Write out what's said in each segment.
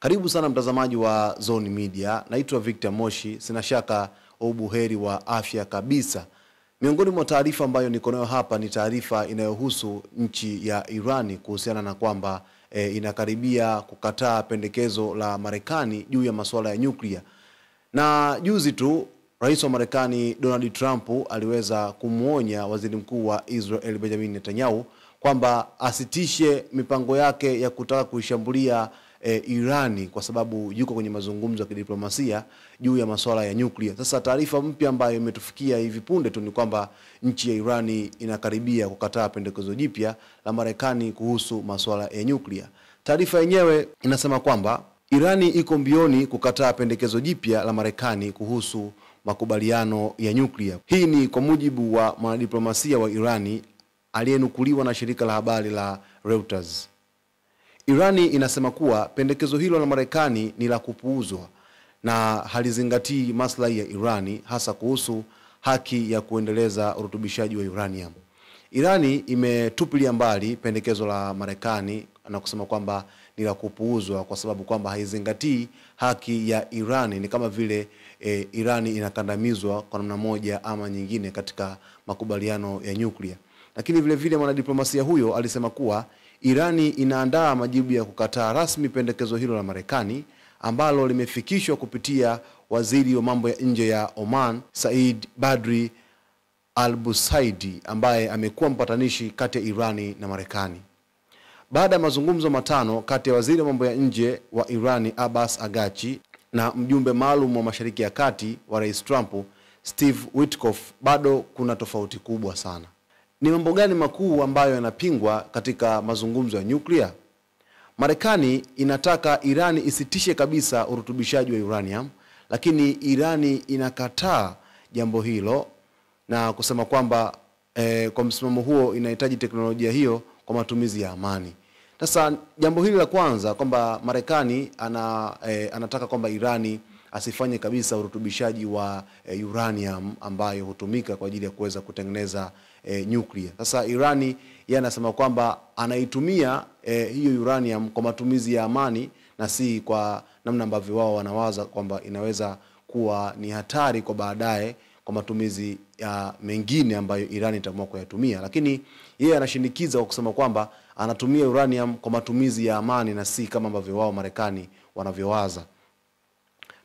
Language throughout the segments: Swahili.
Karibu sana mtazamaji wa Zone Media. Naitwa Victor Moshi. Sina shaka ubuheri wa afya kabisa. Miongoni mwa taarifa ambayo niko nayo hapa ni taarifa inayohusu nchi ya Irani kuhusiana na kwamba inakaribia kukataa pendekezo la Marekani juu ya masuala ya nyuklia. Na juzi tu Rais wa Marekani Donald Trump aliweza kumuonya Waziri Mkuu wa Israel Benjamin Netanyahu kwamba asitishe mipango yake ya kutaka kuishambulia Irani kwa sababu yuko kwenye mazungumzo ya kidiplomasia juu ya masuala ya nyuklia. Sasa taarifa mpya ambayo imetufikia hivi punde tu ni kwamba nchi ya Irani inakaribia kukataa pendekezo jipya la Marekani kuhusu masuala ya nyuklia. Taarifa yenyewe inasema kwamba Irani iko mbioni kukataa pendekezo jipya la Marekani kuhusu makubaliano ya nyuklia. Hii ni kwa mujibu wa mwanadiplomasia wa Irani aliyenukuliwa na shirika la habari la Reuters. Irani inasema kuwa pendekezo hilo la Marekani ni la kupuuzwa na halizingatii maslahi ya Irani, hasa kuhusu haki ya kuendeleza urutubishaji wa uranium. Irani imetupilia mbali pendekezo la Marekani na kusema kwamba ni la kupuuzwa kwa sababu kwamba haizingatii haki ya Irani. Ni kama vile Irani inakandamizwa kwa namna moja ama nyingine katika makubaliano ya nyuklia. Lakini vile vile mwanadiplomasia huyo alisema kuwa Irani inaandaa majibu ya kukataa rasmi pendekezo hilo la Marekani ambalo limefikishwa kupitia waziri wa mambo ya nje ya Oman Said Badri Al-Busaidi ambaye amekuwa mpatanishi kati ya Irani na Marekani. Baada ya mazungumzo matano kati ya waziri wa mambo ya nje wa Irani Abbas Araghchi na mjumbe maalum wa Mashariki ya Kati wa Rais Trump Steve Witkoff, bado kuna tofauti kubwa sana. Ni mambo gani makuu ambayo yanapingwa katika mazungumzo ya nyuklia? Marekani inataka Irani isitishe kabisa urutubishaji wa uranium, lakini Irani inakataa jambo hilo na kusema kwamba kwa msimamo huo inahitaji teknolojia hiyo kwa matumizi ya amani. Sasa jambo hili la kwanza kwamba Marekani anataka kwamba Irani asifanye kabisa urutubishaji wa uranium ambayo hutumika kwa ajili ya kuweza kutengeneza nyuklia. Sasa Irani yeye anasema kwamba anaitumia hiyo uranium kwa matumizi ya amani na si kwa namna ambavyo wao wanawaza kwamba inaweza kuwa ni hatari kwa baadaye kwa matumizi ya mengine ambayo Irani itaamua kuyatumia. Lakini yeye anashinikiza kwa kusema kwamba anatumia uranium kwa matumizi ya amani na si kama ambavyo wao Marekani wanavyowaza.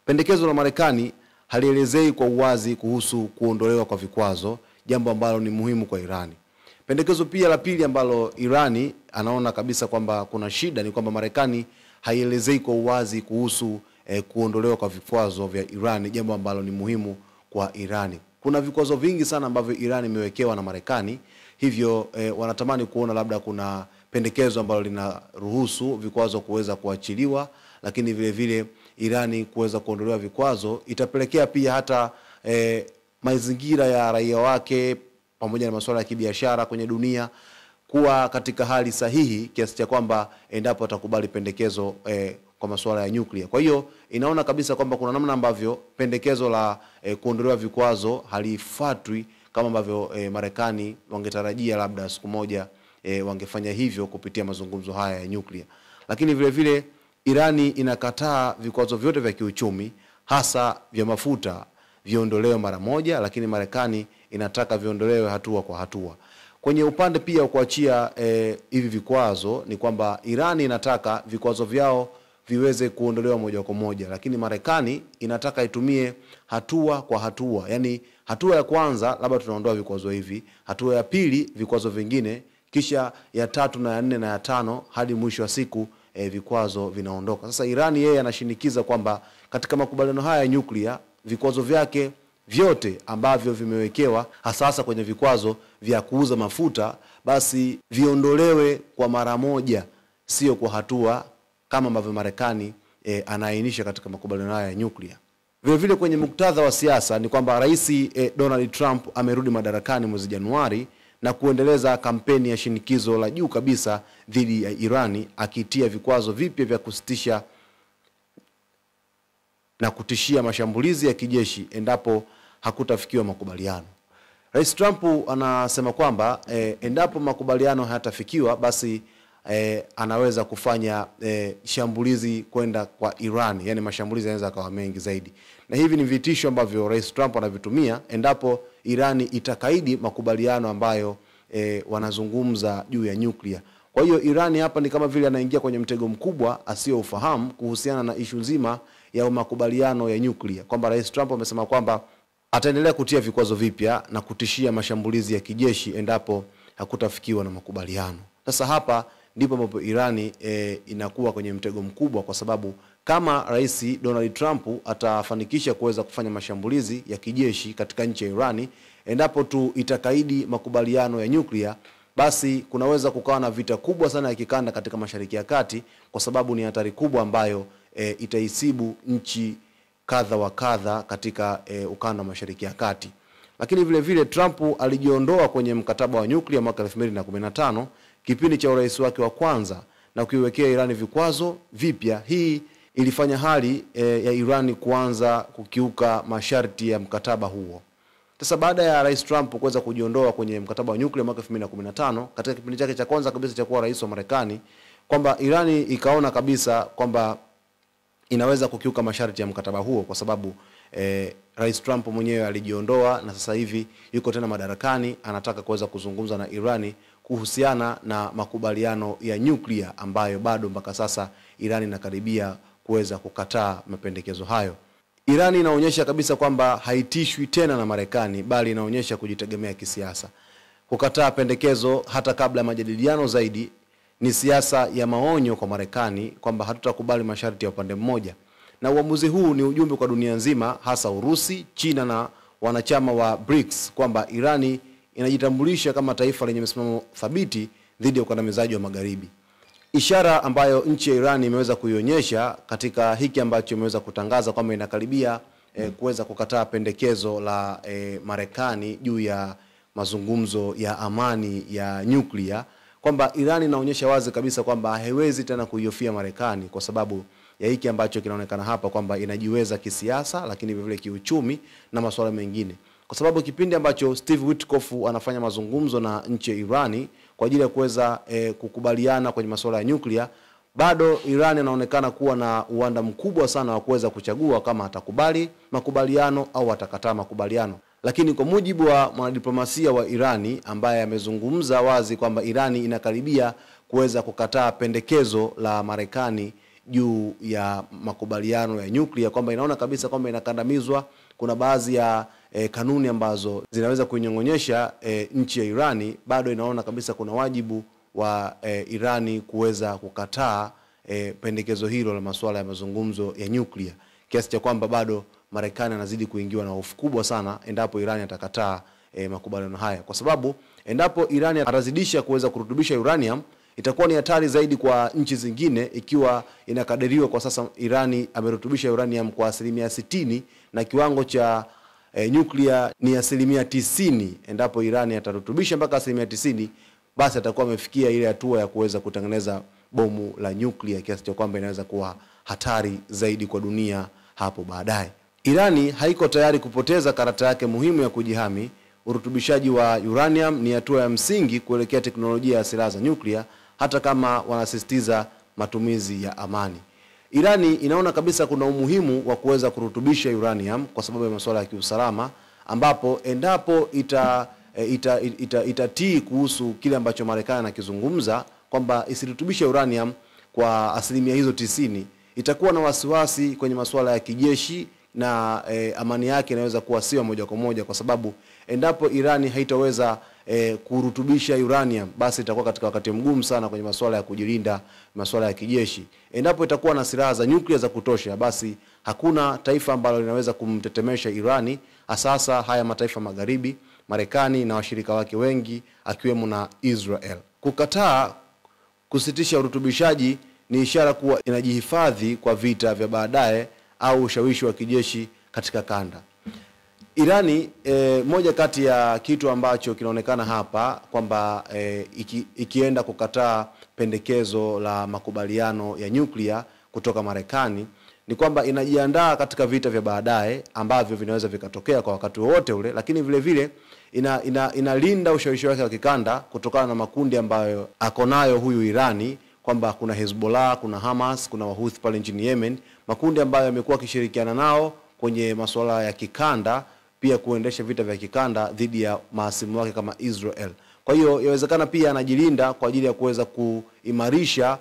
Pendekezo la Marekani halielezei kwa uwazi kuhusu kuondolewa kwa vikwazo, jambo ambalo ni muhimu kwa Irani. Pendekezo pia la pili ambalo Irani anaona kabisa kwamba kuna shida ni kwamba Marekani haielezei kwa uwazi kuhusu kuondolewa kwa vikwazo vya Irani, jambo ambalo ni muhimu kwa Irani. Kuna vikwazo vingi sana ambavyo Irani imewekewa na Marekani, hivyo wanatamani kuona labda kuna pendekezo ambalo linaruhusu vikwazo kuweza kuachiliwa, lakini vile vile Irani kuweza kuondolewa vikwazo itapelekea pia hata mazingira ya raia wake pamoja na masuala ya kibiashara kwenye dunia kuwa katika hali sahihi kiasi cha kwamba endapo atakubali pendekezo kwa masuala ya nyuklia. Kwa hiyo inaona kabisa kwamba kuna namna ambavyo pendekezo la kuondolewa vikwazo halifuatwi kama ambavyo Marekani wangetarajia labda siku moja wangefanya hivyo kupitia mazungumzo haya ya nyuklia. Lakini vile vile Irani inakataa vikwazo vyote vya kiuchumi, hasa vya mafuta, viondolewe mara moja, lakini Marekani inataka viondolewe hatua kwa hatua. Kwenye upande pia wa kuachia hivi vikwazo ni kwamba Irani inataka vikwazo vyao viweze kuondolewa moja kwa moja, lakini Marekani inataka itumie hatua kwa hatua. Yaani hatua ya kwanza labda tunaondoa vikwazo hivi, hatua ya pili vikwazo vingine, kisha ya tatu na ya nne na ya tano hadi mwisho wa siku vikwazo vinaondoka. Sasa Irani yeye anashinikiza kwamba katika makubaliano haya ya nyuklia vikwazo vyake vyote ambavyo vimewekewa hasa kwenye vikwazo vya kuuza mafuta basi viondolewe kwa mara moja, sio kwa hatua kama ambavyo Marekani anaainisha katika makubaliano haya ya nyuklia. Vile vile kwenye muktadha wa siasa ni kwamba Rais Donald Trump amerudi madarakani mwezi Januari na kuendeleza kampeni ya shinikizo la juu kabisa dhidi ya Irani, akitia vikwazo vipya vya kusitisha na kutishia mashambulizi ya kijeshi endapo hakutafikiwa makubaliano. Rais Trump anasema kwamba endapo makubaliano hayatafikiwa basi anaweza kufanya shambulizi kwenda kwa Iran, yani mashambulizi yanaweza kawa mengi zaidi. Na hivi ni vitisho ambavyo Rais Trump anavitumia endapo Iran itakaidi makubaliano ambayo wanazungumza juu ya nyuklia. Kwa hiyo Iran hapa ni kama vile anaingia kwenye mtego mkubwa asioufahamu kuhusiana na ishu nzima ya makubaliano ya nyuklia, kwamba Rais Trump amesema kwamba ataendelea kutia vikwazo vipya na kutishia mashambulizi ya kijeshi endapo hakutafikiwa na makubaliano. Sasa hapa ndipo ambapo Irani inakuwa kwenye mtego mkubwa, kwa sababu kama Rais Donald Trump atafanikisha kuweza kufanya mashambulizi ya kijeshi katika nchi ya Irani, endapo tu itakaidi makubaliano ya nyuklia, basi kunaweza kukawa na vita kubwa sana ya kikanda katika Mashariki ya Kati, kwa sababu ni hatari kubwa ambayo itaisibu nchi kadha wa kadha katika ukanda wa Mashariki ya Kati. Lakini vile vile Trump alijiondoa kwenye mkataba wa nyuklia mwaka 2015 kipindi cha urais wake wa kwanza na kuiwekea Irani vikwazo vipya. Hii ilifanya hali ya Irani kuanza kukiuka masharti ya mkataba huo. Sasa baada ya Rais Trump kuweza kujiondoa kwenye mkataba wa nyuklia mwaka 2015 katika kipindi chake cha kwanza kabisa cha kuwa rais wa Marekani, kwamba Irani ikaona kabisa kwamba inaweza kukiuka masharti ya mkataba huo, kwa sababu Rais Trump mwenyewe alijiondoa na sasa hivi yuko tena madarakani, anataka kuweza kuzungumza na Irani kuhusiana na makubaliano ya nyuklia ambayo bado mpaka sasa Irani inakaribia kuweza kukataa mapendekezo hayo. Irani inaonyesha kabisa kwamba haitishwi tena na Marekani, bali inaonyesha kujitegemea kisiasa. Kukataa pendekezo hata kabla ya majadiliano zaidi ni siasa ya maonyo kwa Marekani kwamba hatutakubali masharti ya upande mmoja. Na uamuzi huu ni ujumbe kwa dunia nzima, hasa Urusi, China na wanachama wa BRICS, kwamba Irani inajitambulisha kama taifa lenye msimamo thabiti dhidi ya ukandamizaji wa Magharibi. Ishara ambayo nchi ya Irani imeweza kuionyesha katika hiki ambacho imeweza kutangaza kwamba inakaribia kuweza kukataa pendekezo la Marekani juu ya mazungumzo ya amani ya nyuklia, kwamba Irani inaonyesha wazi kabisa kwamba haiwezi tena kuihofia Marekani kwa sababu ya hiki ambacho kinaonekana hapa, kwamba inajiweza kisiasa lakini vile kiuchumi na masuala mengine. Kwa sababu kipindi ambacho Steve Witkoff anafanya mazungumzo na nchi ya Irani kwa ajili ya kuweza kukubaliana kwenye masuala ya nyuklia, bado Irani inaonekana kuwa na uwanda mkubwa sana wa kuweza kuchagua kama atakubali makubaliano au atakataa makubaliano. Lakini kwa mujibu wa mwanadiplomasia wa Irani ambaye amezungumza wazi kwamba Irani inakaribia kuweza kukataa pendekezo la Marekani juu ya makubaliano ya nyuklia, kwamba inaona kabisa kwamba inakandamizwa, kuna baadhi ya kanuni ambazo zinaweza kuinyong'onyesha nchi ya Irani, bado inaona kabisa kuna wajibu wa Irani kuweza kukataa pendekezo hilo la masuala ya mazungumzo ya nyuklia, kiasi cha kwamba bado Marekani anazidi kuingiwa na hofu kubwa sana endapo Irani atakataa makubaliano haya, kwa sababu endapo Irani atazidisha kuweza kurutubisha uranium, itakuwa ni hatari zaidi kwa nchi zingine, ikiwa inakadiriwa kwa sasa Irani amerutubisha uranium kwa 60% na kiwango cha nyuklia ni 90%. Endapo Irani atarutubisha mpaka 90%, basi atakuwa amefikia ile hatua ya kuweza kutengeneza bomu la nyuklia, kiasi cha kwamba inaweza kuwa hatari zaidi kwa dunia hapo baadaye. Irani haiko tayari kupoteza karata yake muhimu ya kujihami. Urutubishaji wa uranium ni hatua ya msingi kuelekea teknolojia ya silaha za nyuklia, hata kama wanasisitiza matumizi ya amani. Irani inaona kabisa kuna umuhimu wa kuweza kurutubisha uranium kwa sababu ya masuala ya kiusalama, ambapo endapo itatii kuhusu kile ambacho Marekani anakizungumza kwamba isirutubishe uranium kwa 90%, itakuwa na wasiwasi kwenye masuala ya kijeshi na amani yake inaweza kuwa sio moja kwa moja, kwa sababu endapo Irani haitaweza kurutubisha uranium, basi itakuwa katika wakati mgumu sana kwenye masuala ya kujilinda, masuala ya kijeshi. Endapo itakuwa na silaha za nyuklia za kutosha, basi hakuna taifa ambalo linaweza kumtetemesha Irani, asasa haya mataifa magharibi, Marekani na washirika wake wengi akiwemo na Israel. Kukataa kusitisha urutubishaji ni ishara kuwa inajihifadhi kwa vita vya baadaye au ushawishi wa kijeshi katika kanda. Irani, moja kati ya kitu ambacho kinaonekana hapa kwamba ikienda kukataa pendekezo la makubaliano ya nyuklia, kutoka Marekani ni kwamba inajiandaa katika vita vya baadaye ambavyo vinaweza vikatokea kwa wakati wowote ule, lakini vile vile inalinda ushawishi wake wa kikanda kutokana na makundi ambayo akonayo huyu Irani, kwamba kuna Hezbollah, kuna Hamas, kuna Wahouthi pale nchini Yemen, makundi ambayo yamekuwa kishirikiana nao kwenye masuala ya kikanda, pia kuendesha vita vya kikanda dhidi ya mahasimu wake kama Israel. Kwa hiyo yawezekana pia anajilinda kwa ajili ya kuweza kuimarisha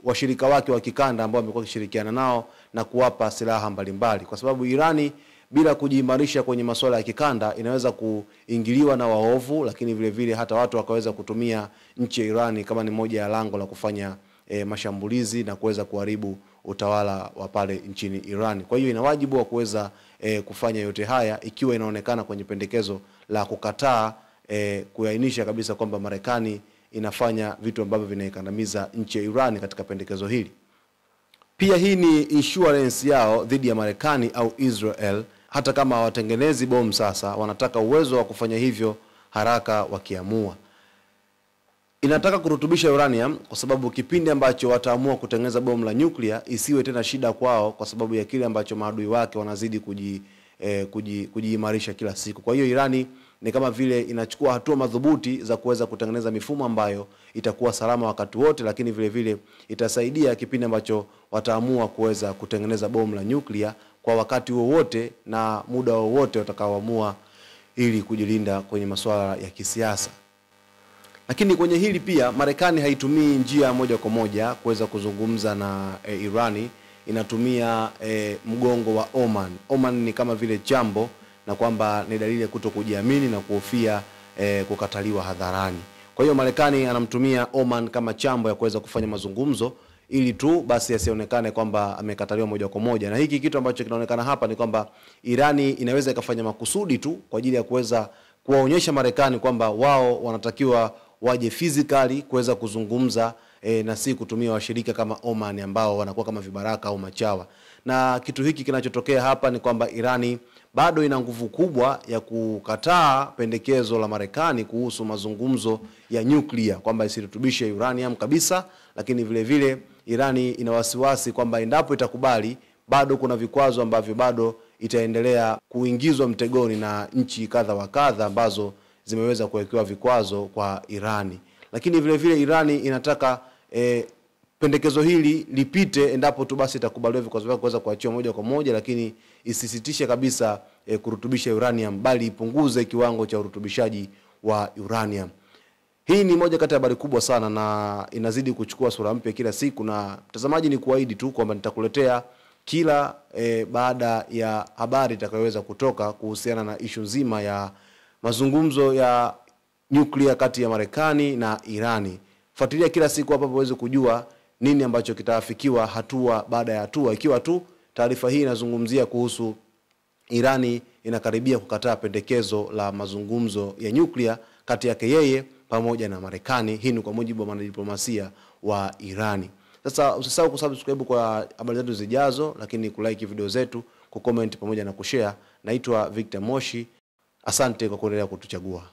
washirika wake wa kikanda ambao wamekuwa kishirikiana nao na kuwapa silaha mbalimbali, kwa sababu Irani bila kujiimarisha kwenye masuala ya kikanda inaweza kuingiliwa na waovu, lakini vile vile hata watu wakaweza kutumia nchi ya Irani kama ni moja ya lango la kufanya mashambulizi na kuweza kuharibu utawala wa pale nchini Irani. Kwa hiyo ina wajibu wa kuweza kufanya yote haya, ikiwa inaonekana kwenye pendekezo la kukataa kuainisha kabisa kwamba Marekani inafanya vitu ambavyo vinaikandamiza nchi ya Irani katika pendekezo hili. Pia hii ni insurance yao dhidi ya Marekani au Israel. Hata kama hawatengenezi bomu sasa, wanataka uwezo wa kufanya hivyo haraka wakiamua. Inataka kurutubisha uranium kwa sababu kipindi ambacho wataamua kutengeneza bomu la nyuklia isiwe tena shida kwao, kwa sababu ya kile ambacho maadui wake wanazidi kujiimarisha kila siku. Kwa hiyo Irani ni kama vile inachukua hatua madhubuti za kuweza kutengeneza mifumo ambayo itakuwa salama wakati wote, lakini vile vile itasaidia kipindi ambacho wataamua kuweza kutengeneza bomu la nyuklia kwa wakati wowote na muda wowote watakaoamua, ili kujilinda kwenye masuala ya kisiasa. Lakini kwenye hili pia Marekani haitumii njia moja kwa moja kuweza kuzungumza na Irani, inatumia mgongo wa Oman. Oman ni kama vile jambo, na kwamba ni dalili ya kutokujiamini na kuhofia kukataliwa hadharani. Kwa hiyo Marekani anamtumia Oman kama chambo ya kuweza kufanya mazungumzo, ili tu basi asionekane kwamba amekataliwa moja kwa moja. Na hiki kitu ambacho kinaonekana hapa ni kwamba Irani inaweza ikafanya makusudi tu kwa ajili ya kuweza kuwaonyesha Marekani kwamba wao wanatakiwa waje physically kuweza kuzungumza na si kutumia washirika kama Oman ambao wanakuwa kama vibaraka au machawa. Na kitu hiki kinachotokea hapa ni kwamba Irani bado ina nguvu kubwa ya kukataa pendekezo la Marekani kuhusu mazungumzo ya nyuklia, kwamba isirutubishe uranium kabisa, lakini vile vile Irani ina wasiwasi kwamba endapo itakubali, bado kuna vikwazo ambavyo bado itaendelea kuingizwa mtegoni na nchi kadha wa kadha ambazo zimeweza kuwekewa vikwazo kwa Irani. Lakini vile vile Irani inataka pendekezo hili lipite endapo tu basi itakubaliwa vikwazo vyake kuweza kuachiwa moja kwa moja, lakini isisitishe kabisa kurutubisha uranium, bali ipunguze kiwango cha urutubishaji wa uranium. Hii ni moja kati ya habari kubwa sana na inazidi kuchukua sura mpya kila siku, na mtazamaji ni kuahidi tu kwamba nitakuletea kila baada ya habari itakayoweza kutoka kuhusiana na issue nzima ya mazungumzo ya nyuklia kati ya Marekani na Irani. Fuatilia kila siku hapa uweze kujua nini ambacho kitaafikiwa hatua baada ya hatua, ikiwa tu taarifa hii inazungumzia kuhusu Irani inakaribia kukataa pendekezo la mazungumzo ya nyuklia kati yake yeye pamoja na Marekani. Hii ni kwa mujibu wa wanadiplomasia wa Irani. Sasa usisahau kusubscribe kwa habari zetu zijazo, lakini kulike video zetu, kucomment pamoja na kushare. Naitwa Victor Moshi. Asante kwa kuendelea kutuchagua.